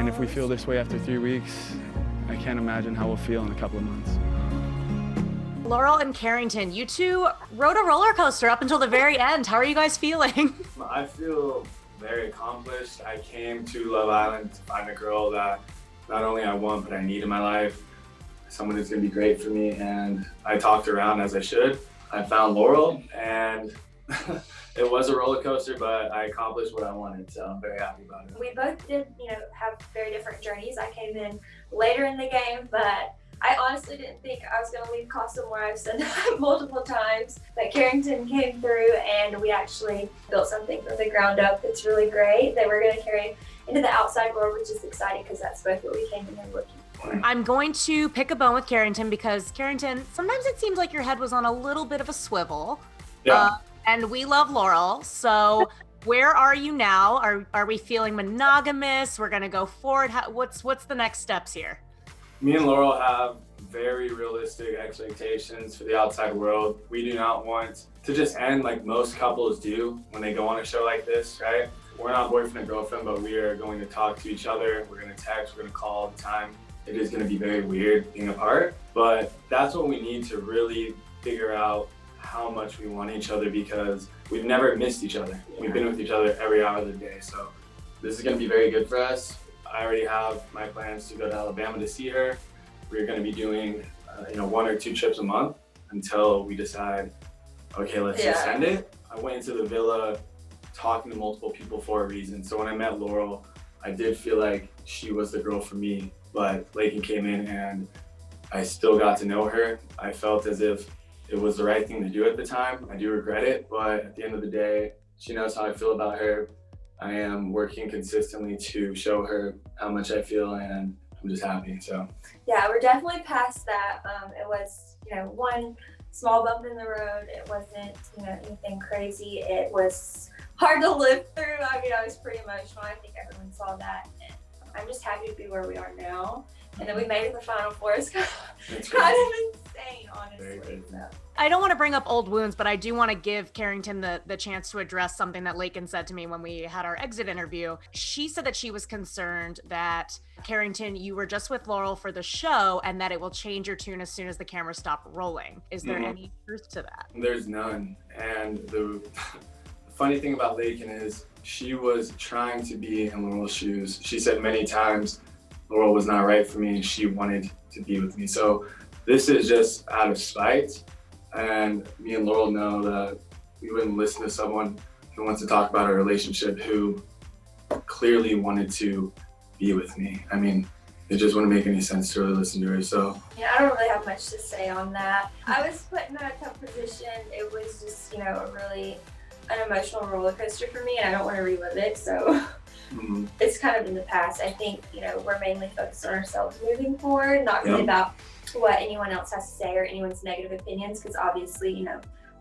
if we feel this way after 3 weeks, I can't imagine how we'll feel in a couple of months. Laurel and Carrington, you two rode a roller coaster up until the very end. How are you guys feeling? I feel very accomplished. I came to Love Island to find a girl that not only I want, but I need in my life. Someone who's gonna be great for me, and I talked around as I should. I found Laurel, and it was a roller coaster, but I accomplished what I wanted, so I'm very happy about it. We both did, have very different journeys. I came in later in the game, but I honestly didn't think I was going to leave Casa Amor. I've said that multiple times. But Carrington came through, and we actually built something from the ground up that's really great that we're going to carry into the outside world, which is exciting because that's both what we came in here looking for. I'm going to pick a bone with Carrington because Carrington, sometimes it seems like your head was on a little bit of a swivel. Yeah. And we love Laurel. So where are you now? Are we feeling monogamous? We're going to go forward. What's the next steps here? Me and Laurel have very realistic expectations for the outside world. We do not want to just end like most couples do when they go on a show like this, right? We're not boyfriend and girlfriend, but we are going to talk to each other. We're going to text, we're going to call all the time. It is going to be very weird being apart, but that's what we need to really figure out how much we want each other, because we've never missed each other. We've been with each other every hour of the day. So this is going to be very good for us. I already have my plans to go to Alabama to see her. We're going to be doing 1 or 2 trips a month until we decide, okay, let's just end it. I went into the villa talking to multiple people for a reason. So when I met Laurel, I did feel like she was the girl for me, but Lakeyn came in and I still got to know her. I felt as if it was the right thing to do at the time. I do regret it, but at the end of the day, she knows how I feel about her. I am working consistently to show her how much I feel, and I'm just happy, so. Yeah, we're definitely past that. It was, one small bump in the road. It wasn't, anything crazy. It was hard to live through. I mean, I was pretty emotional. I think everyone saw that. And I'm just happy to be where we are now. And then we made it to the Final Four. It's kind of insane, honestly. So. I don't want to bring up old wounds, but I do want to give Carrington the chance to address something that Lakeyn said to me when we had our exit interview. She said that she was concerned that, Carrington, you were just with Laurel for the show and that it will change your tune as soon as the cameras stop rolling. Is there any truth to that? There's none. And the funny thing about Lakeyn is she was trying to be in Laurel's shoes. She said many times Laurel was not right for me and she wanted to be with me. So this is just out of spite. And me and Laurel know that we wouldn't listen to someone who wants to talk about our relationship who clearly wanted to be with me. I mean, it just wouldn't make any sense to really listen to her, so. Yeah, I don't really have much to say on that. I was put in a tough position. It was just, an emotional roller coaster for me, and I don't want to relive it, so. It's kind of in the past. I think, we're mainly focused on ourselves moving forward, not really about what anyone else has to say or anyone's negative opinions, because obviously,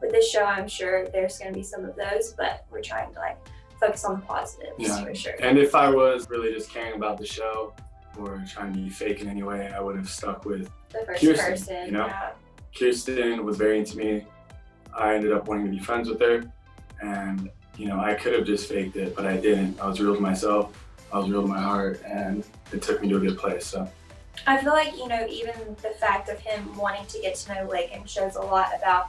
with this show, I'm sure there's going to be some of those, but we're trying to focus on the positives for sure. And if I was really just caring about the show or trying to be fake in any way, I would have stuck with the first Kierstan, person. Kierstan was very into me. I ended up wanting to be friends with her, and I could have just faked it, but I didn't. I was real to myself, I was real to my heart, and it took me to a good place, so. I feel like, even the fact of him wanting to get to know Lakeyn shows a lot about,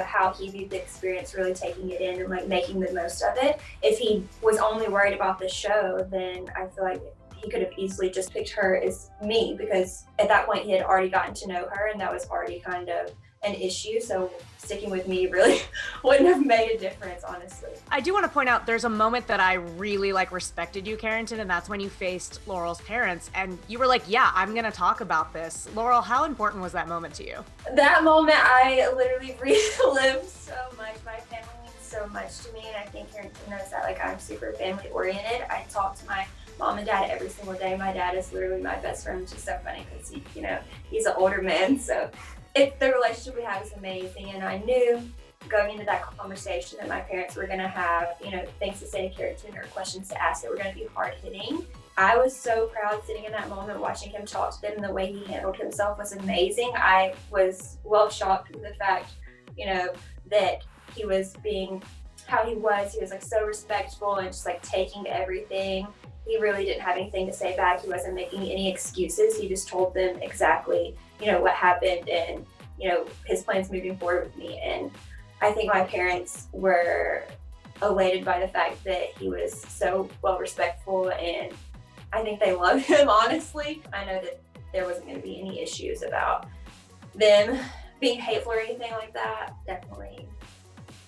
how he viewed the experience, really taking it in and making the most of it. If he was only worried about the show, then I feel like he could have easily just picked her as me, because at that point he had already gotten to know her and that was already kind of an issue. So sticking with me really wouldn't have made a difference, honestly. I do want to point out there's a moment that I really respected you, Carrington, and that's when you faced Laurel's parents and you were like, yeah, I'm going to talk about this. Laurel, how important was that moment to you? That moment I literally relived so much. My family means so much to me, and I think Carrington knows that. I'm super family oriented. I talk to my mom and dad every single day. My dad is literally my best friend, which is so funny because he's an older man, so the relationship we have is amazing, and I knew going into that conversation that my parents were going to have, things to say to Carrington or questions to ask that were going to be hard-hitting. I was so proud sitting in that moment, watching him talk to them, and the way he handled himself was amazing. I was well shocked with the fact, that he was being how he was. He was so respectful and just taking to everything. he really didn't have anything to say back. He wasn't making any excuses. He just told them exactly, what happened and, his plans moving forward with me. And I think my parents were elated by the fact that he was so well respectful, and I think they loved him, honestly. I know that there wasn't going to be any issues about them being hateful or anything like that. Definitely,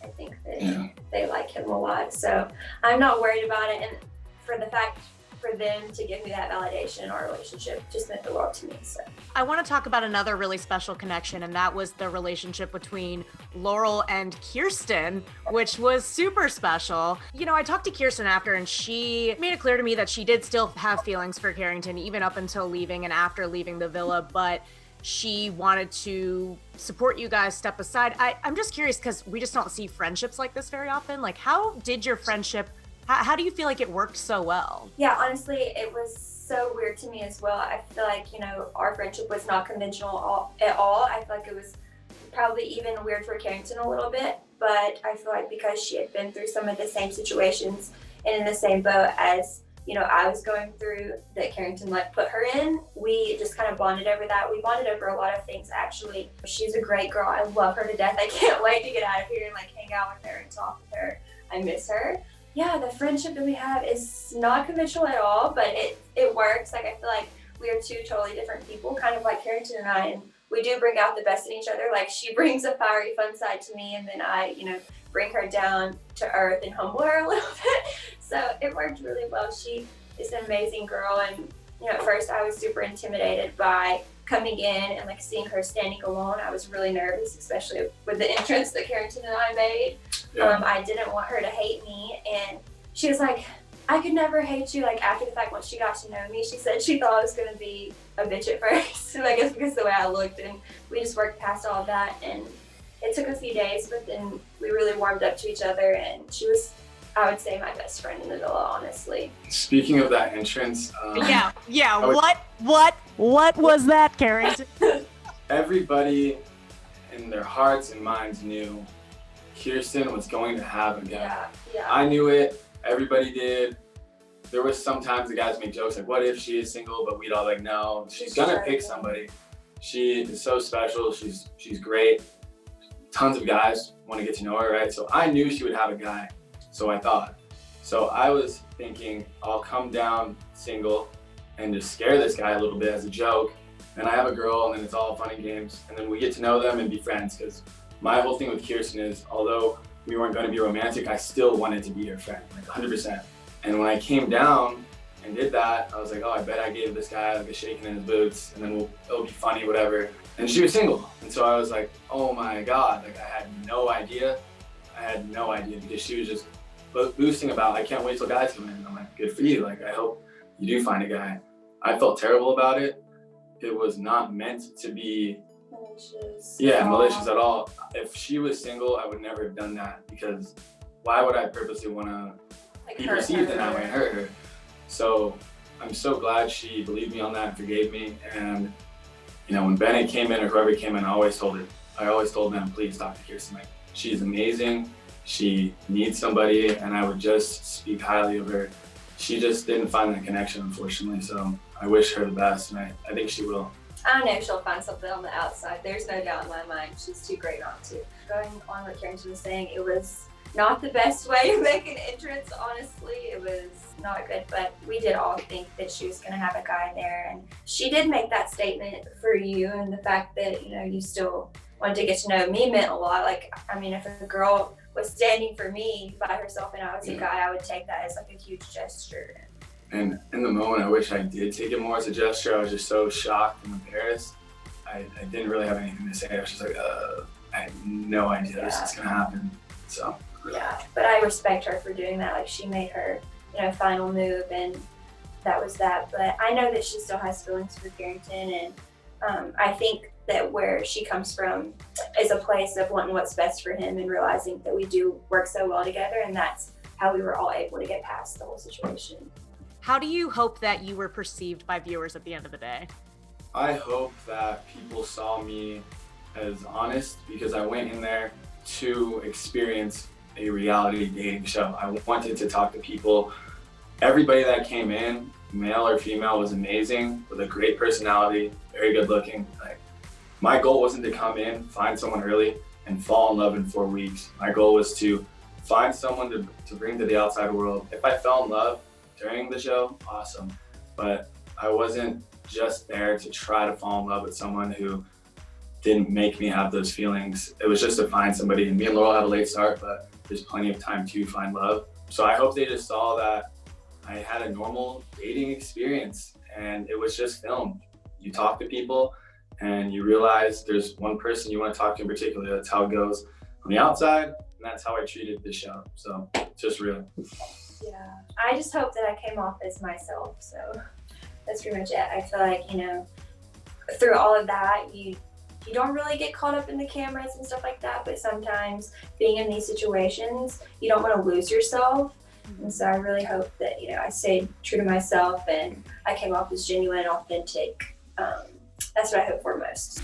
I think that they like him a lot. So I'm not worried about it. And for them to give me that validation in our relationship just meant the world to me. So I want to talk about another really special connection, and that was the relationship between Laurel and Kierstan, which was super special. I talked to Kierstan after, and she made it clear to me that she did still have feelings for Carrington, even up until leaving and after leaving the villa, but she wanted to support you guys, step aside. I'm just curious, because we just don't see friendships like this very often. Like, how did your friendship, how do you feel like it worked so well? Yeah, honestly, it was so weird to me as well. I feel like, our friendship was not conventional at all. I feel like it was probably even weird for Carrington a little bit, but I feel like because she had been through some of the same situations and in the same boat as, I was going through, that Carrington put her in, we just kind of bonded over that. We bonded over a lot of things, actually. She's a great girl. I love her to death. I can't wait to get out of here and hang out with her and talk with her. I miss her. Yeah, the friendship that we have is not conventional at all, but it works. I feel like we are two totally different people, kind of like Carrington and I, and we do bring out the best in each other. She brings a fiery, fun side to me, and then I, bring her down to earth and humble her a little bit. So it worked really well. She is an amazing girl, and at first I was super intimidated by coming in and seeing her standing alone. I was really nervous, especially with the entrance that Carrington and I made. Yeah. I didn't want her to hate me, and she was like, I could never hate you. After the fact, once she got to know me, she said she thought I was going to be a bitch at first. And I guess because of the way I looked, and we just worked past all of that. And it took a few days, but then we really warmed up to each other, and she was, I would say, my best friend in the villa, honestly. Speaking of that entrance, what was that, Carrington? Everybody in their hearts and minds knew Kierstan was going to have a guy. Yeah. I knew it. Everybody did. There was sometimes the guys make jokes what if she is single? But we'd all no, she's gonna pick somebody. She is so special. She's great. Tons of guys want to get to know her, right? So I knew she would have a guy. So I thought. So I was thinking I'll come down single and just scare this guy a little bit as a joke. Then I have a girl, and then it's all fun and games, and then we get to know them and be friends. Because my whole thing with Kierstan is, although we weren't going to be romantic, I still wanted to be her friend, 100%. And when I came down and did that, I was like, oh, I bet I gave this guy a shaking in his boots, and then it'll be funny, whatever. And she was single, and so I was like, oh my God, I had no idea. Because she was just boosting about, I can't wait till guys come in. I'm like, good for you. I hope you do find a guy. I felt terrible about it. It was not meant to be malicious at all. If she was single, I would never have done that, because why would I purposely want to be perceived in that way and hurt her? So I'm so glad she believed me on that and forgave me. And when Bennett came in or whoever came in, I always told them, please talk to Kierstan. She's amazing. She needs somebody, and I would just speak highly of her. She just didn't find that connection, unfortunately. So I wish her the best, and I think she will. I know she'll find something on the outside. There's no doubt in my mind. She's too great not to. Going on what Carrington was saying, it was not the best way to make an entrance, honestly. It was not good, but we did all think that she was going to have a guy there. And she did make that statement for you, and the fact that, you still wanted to get to know me meant a lot. If a girl was standing for me by herself and I was a guy, I would take that as a huge gesture. And in the moment, I wish I did take it more as a gesture. I was just so shocked and embarrassed. I didn't really have anything to say. I was just I had no idea this was gonna happen. So. Yeah, but I respect her for doing that. She made her, final move, and that was that. But I know that she still has feelings for Carrington, and I think that where she comes from is a place of wanting what's best for him and realizing that we do work so well together, and that's how we were all able to get past the whole situation. How do you hope that you were perceived by viewers at the end of the day? I hope that people saw me as honest, because I went in there to experience a reality dating show. I wanted to talk to people Everybody that came in, male or female, was amazing, with a great personality, very good looking. Like, my goal wasn't to come in, find someone early, and fall in love in 4 weeks. My goal was to find someone to bring to the outside world. If I fell in love during the show, awesome. But I wasn't just there to try to fall in love with someone who didn't make me have those feelings. It was just to find somebody. And me and Laurel had a late start, but there's plenty of time to find love. So I hope they just saw that I had a normal dating experience and it was just filmed. You talk to people and you realize there's one person you want to talk to in particular. That's how it goes on the outside, and that's how I treated the show. So it's just real. Yeah, I just hope that I came off as myself. So that's pretty much it. I feel like, through all of that, you don't really get caught up in the cameras and stuff like that, but sometimes being in these situations, you don't want to lose yourself. And so I really hope that, I stayed true to myself and I came off as genuine and authentic. That's what I hope for most.